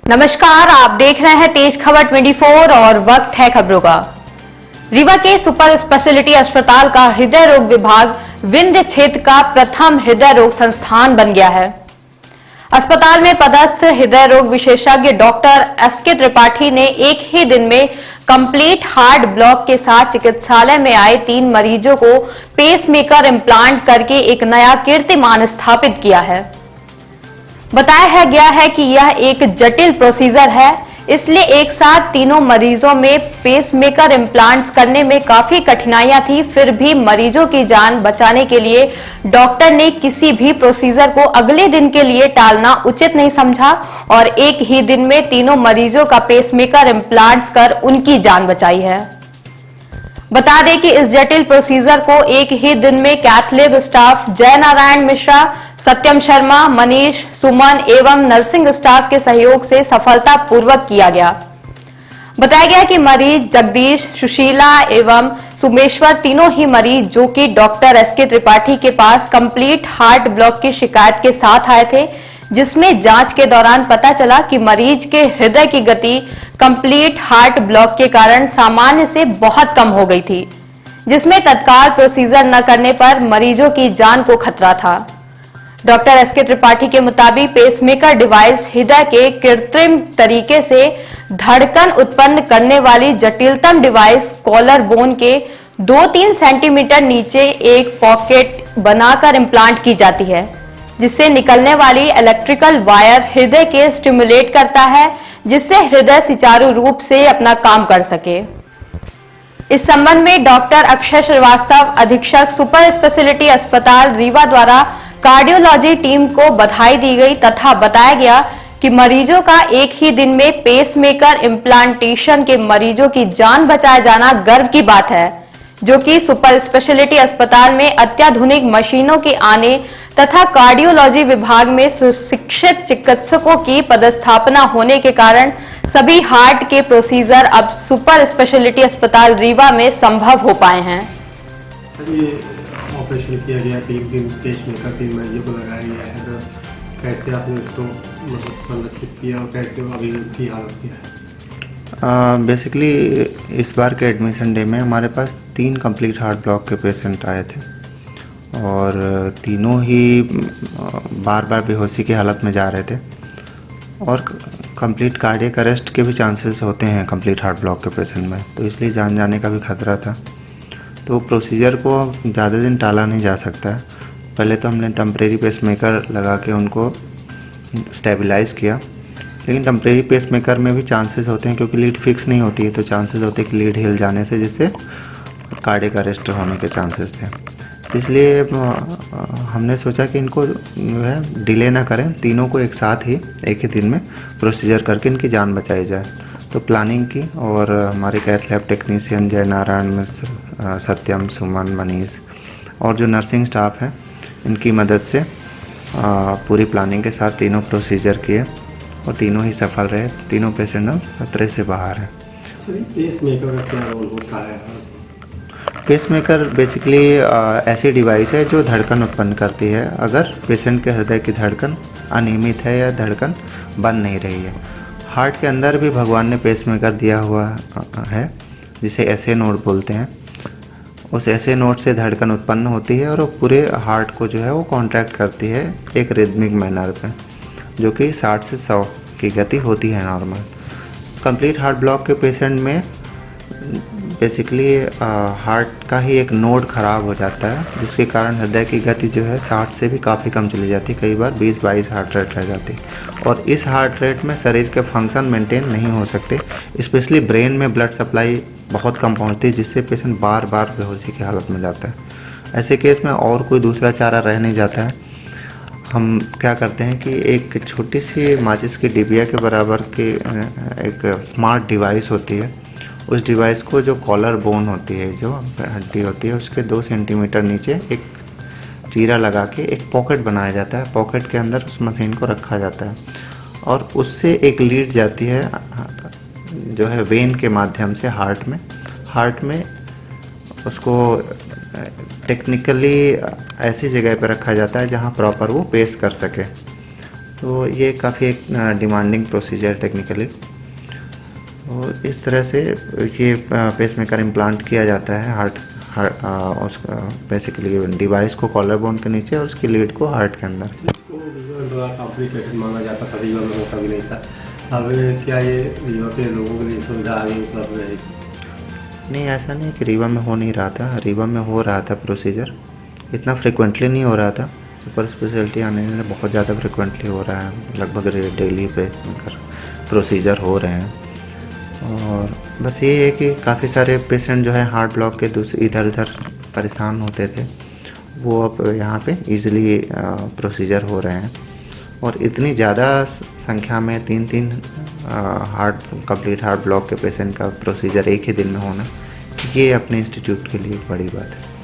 नमस्कार, आप देख रहे हैं तेज खबर 24 और वक्त है खबरों का। रीवा के सुपर स्पेशलिटी अस्पताल का हृदय रोग विभाग विंध्य क्षेत्र का प्रथम हृदय रोग संस्थान बन गया है। अस्पताल में पदस्थ हृदय रोग विशेषज्ञ डॉक्टर एसके त्रिपाठी ने एक ही दिन में कंप्लीट हार्ट ब्लॉक के साथ चिकित्सालय में आए 3 मरीजों को पेसमेकर इम्प्लांट करके एक नया कीर्तिमान स्थापित किया है। बताया गया है कि यह एक जटिल प्रोसीजर है, इसलिए एक साथ तीनों मरीजों में पेसमेकर इम्प्लांट्स करने में काफी कठिनाइयां थी। फिर भी मरीजों की जान बचाने के लिए डॉक्टर ने किसी भी प्रोसीजर को अगले दिन के लिए टालना उचित नहीं समझा और एक ही दिन में तीनों मरीजों का पेसमेकर इम्प्लांट्स कर उनकी जान बचाई है। बता दें कि इस जटिल प्रोसीजर को एक ही दिन में कैथलैब स्टाफ जय नारायण मिश्रा, सत्यम शर्मा, मनीष, सुमन एवं नर्सिंग स्टाफ के सहयोग से सफलतापूर्वक किया गया। बताया गया कि मरीज जगदीश, सुशीला एवं सुमेश्वर तीनों ही मरीज जो कि डॉक्टर एसके त्रिपाठी के पास कंप्लीट हार्ट ब्लॉक की शिकायत के साथ आए थे, जिसमें जांच के दौरान पता चला कि मरीज के हृदय की गति कंप्लीट हार्ट ब्लॉक के कारण सामान्य से बहुत कम हो गई थी, जिसमें तत्काल प्रोसीजर न करने पर मरीजों की जान को खतरा था। डॉक्टर एसके त्रिपाठी के मुताबिक पेसमेकर डिवाइस हृदय के कृत्रिम तरीके से धड़कन उत्पन्न करने वाली जटिलतम डिवाइस कॉलर बोन के 2-3 सेंटीमीटर नीचे एक पॉकेट बनाकर इम्प्लांट की जाती है, जिससे निकलने वाली इलेक्ट्रिकल वायर हृदय के स्टिमुलेट करता है, जिससे हृदय सुचारू रूप से अपना काम कर सके। इस संबंध में डॉक्टर अक्षय श्रीवास्तव, अधीक्षक सुपर स्पेशलिटी अस्पताल रीवा द्वारा कार्डियोलॉजी टीम को बधाई दी गई तथा बताया गया कि मरीजों का एक ही दिन में पेसमेकर इम्प्लांटेशन के मरीजों की जान बचाया जाना गर्व की बात है, जो कि सुपर स्पेशलिटी अस्पताल में अत्याधुनिक मशीनों के आने तथा कार्डियोलॉजी विभाग में सुशिक्षित चिकित्सकों की पदस्थापना होने के कारण सभी हार्ट के प्रोसीजर अब सुपर स्पेशलिटी अस्पताल रीवा में संभव हो पाए हैं। ऑपरेशन किया गया, 3 दिन पेसमेकर 3 मरीजों को लगाया गया है, तो कैसे आपने उसको संरक्षित किया और कैसे अभी उनकी हालत क्या है? बेसिकली इस बार के एडमिशन डे में हमारे पास 3 कंप्लीट हार्ट ब्लॉक के पेशेंट आए थे और तीनों ही बार बार बेहोशी की हालत में जा रहे थे और कंप्लीट कार्डियक अरेस्ट के भी चांसेस होते हैं कंप्लीट हार्ट ब्लॉक के पेशेंट में, तो इसलिए जान जाने का भी खतरा था। तो प्रोसीजर को ज़्यादा दिन टाला नहीं जा सकता है। पहले तो हमने टेम्परेरी पेसमेकर लगा के उनको स्टेबलाइज किया, लेकिन टेम्परेरी पेसमेकर में भी चांसेस होते हैं क्योंकि लीड फिक्स नहीं होती है, तो चांसेस होते हैं कि लीड हिल जाने से जिससे कार्डियक अरेस्ट होने के चांसेस थे। तो इसलिए हमने सोचा कि इनको जो है डिले ना करें, तीनों को एक साथ ही एक ही दिन में प्रोसीजर करके इनकी जान बचाई जाए। तो प्लानिंग की और हमारे कैथ लैब टेक्नीशियन जय नारायण मिश्र, सत्यम, सुमन, मनीष और जो नर्सिंग स्टाफ है इनकी मदद से पूरी प्लानिंग के साथ तीनों प्रोसीजर किए और तीनों ही सफल रहे। तीनों पेशेंट अब खतरे से बाहर है। पेसमेकर का क्या रोल होता है? पेसमेकर बेसिकली ऐसी डिवाइस है जो धड़कन उत्पन्न करती है अगर पेशेंट के हृदय की धड़कन अनियमित है या धड़कन बन नहीं रही है। हार्ट के अंदर भी भगवान ने पेसमेकर दिया हुआ है जिसे एसए नोड बोलते हैं। उस एसए नोड से धड़कन उत्पन्न होती है और वो पूरे हार्ट को जो है वो कॉन्ट्रैक्ट करती है एक रिदमिक मैनर पे, जो कि 60 से 100 की गति होती है नॉर्मल। कंप्लीट हार्ट ब्लॉक के पेशेंट में बेसिकली हार्ट का ही एक नोड ख़राब हो जाता है, जिसके कारण हृदय की गति जो है 60 से भी काफ़ी कम चली जाती है, कई बार 20-22 हार्ट रेट रह जाती है और इस हार्ट रेट में शरीर के फंक्शन मेंटेन नहीं हो सकते। स्पेशली ब्रेन में ब्लड सप्लाई बहुत कम पहुंचती है, जिससे पेशेंट बार बार बेहोशी की हालत में जाता है। ऐसे केस में और कोई दूसरा चारा रह नहीं जाता है। हम क्या करते हैं कि एक छोटी सी माचिस की डिबिया के बराबर की एक स्मार्ट डिवाइस होती है, उस डिवाइस को जो कॉलर बोन होती है, जो हड्डी होती है, उसके 2 सेंटीमीटर नीचे एक चीरा लगा के एक पॉकेट बनाया जाता है। पॉकेट के अंदर उस मशीन को रखा जाता है और उससे एक लीड जाती है जो है वेन के माध्यम से हार्ट में उसको टेक्निकली ऐसी जगह पर रखा जाता है जहाँ प्रॉपर वो पेस कर सके। तो ये काफ़ी एक डिमांडिंग प्रोसीजर टेक्निकली। और इस तरह से ये पेसमेकर इम्प्लांट किया जाता है उसका बेसिकली डिवाइस को कॉलर बोन के नीचे और उसकी लीड को हार्ट के अंदर। इसको रीवा कॉम्प्लिकेटेड माना जाता था, रीवा में होता भी नहीं था। अब क्या ये रीवा के लोगों के लिए सुविधा आगे उपलब्ध रहेगी? नहीं, ऐसा नहीं कि रीवा में हो नहीं रहा था, रीवा में हो रहा था प्रोसीजर, इतना फ्रिक्वेंटली नहीं हो रहा था। सुपर स्पेशलिटी आने से बहुत ज़्यादा फ्रिक्वेंटली हो रहा है, लगभग डेली पेसमेकर प्रोसीजर हो रहे हैं। और बस ये है कि काफ़ी सारे पेशेंट जो है हार्ट ब्लॉक के दूसरे इधर उधर परेशान होते थे, वो अब यहाँ पे इजीली प्रोसीजर हो रहे हैं। और इतनी ज़्यादा संख्या में 3 कंप्लीट हार्ट ब्लॉक के पेशेंट का प्रोसीजर एक ही दिन में होना, ये अपने इंस्टीट्यूट के लिए एक बड़ी बात है।